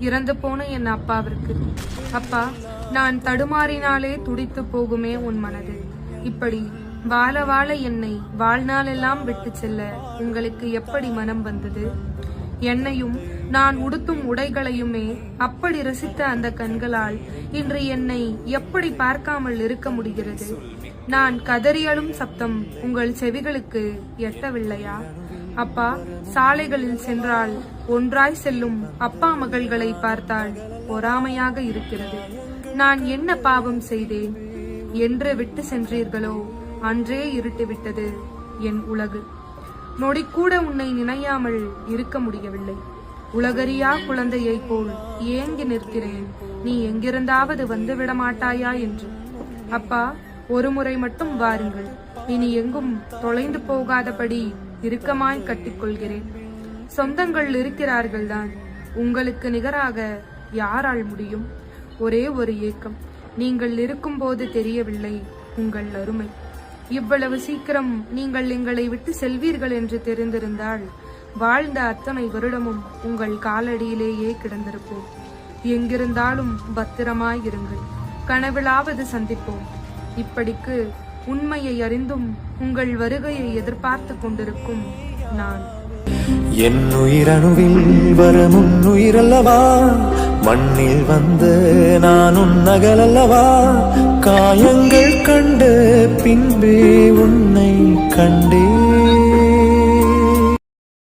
இறந்து போன என் அப்பாவிற்கு. அப்பா, நான் தடுமாறினாலே துடித்து போகுமே உன் மனது. இப்படி வாழ வாழ என்னை வாழ்நாளெல்லாம் விட்டு செல்ல உங்களுக்கு எப்படி மனம் வந்தது? என்னையும் நான் உடுத்தும் உடைகளையுமே அப்படி ரசித்த அந்த கண்களால் இன்று என்னை எப்படி பார்க்காமல் இருக்க முடிகிறது? நான் கதறியலும் சப்தம் உங்கள் செவிகளுக்கு எட்டவில்லையா? அப்பா, சாலைகளில் சென்றால் ஒன்றாய் செல்லும் அப்பா மகள்களை பார்த்தால் பொறாமையாக இருக்கிறது. நான் என்ன பாவம் செய்தேன்? என்று விட்டு சென்றீர்களோ அன்றே இருட்டுவிட்டது என் உலகு. நொடிக்கூட உன்னை நினையாமல் இருக்க முடியவில்லை. உலகறியா குழந்தையை போல் ஏங்கி நிற்கிறேன், நீ எங்கிருந்தாவது வந்து விட மாட்டாயா என்று. அப்பா, ஒரு முறை மட்டும் வாருங்கள். இனி எங்கும் தொலைந்து போகாதபடி இறுக்கமாய் கட்டிக்கொள்கிறேன். சொந்தங்கள் இருக்கிறார்கள் தான், உங்களுக்கு நிகராக யாரால் முடியும்? ஒரே ஒரு ஏக்கம், நீங்கள் இருக்கும்போது தெரியவில்லை உங்கள் அருமை. இவ்வளவு சீக்கிரம் நீங்கள் எங்களை விட்டு செல்வீர்கள் என்று தெரிந்திருந்தால் வாழ்ந்த அத்தனை வருடமும் உங்கள் காலடியிலேயே கிடந்திருப்போம். எங்கிருந்தாலும் பத்திரமாயிருங்கள், கனவிலாவது சந்திப்போம். இப்படிக்கு உண்மையை அறிந்தும் உங்கள் வருகையை எதிர்பார்த்து கொண்டிருக்கும் நான். என் உயிரணுவில் வரும் உன் உயிரல்லவா, மண்ணில் வந்த நான் உன் நகலல்லவா, காயங்கள் கண்டு பின்பே உன்னை கண்டே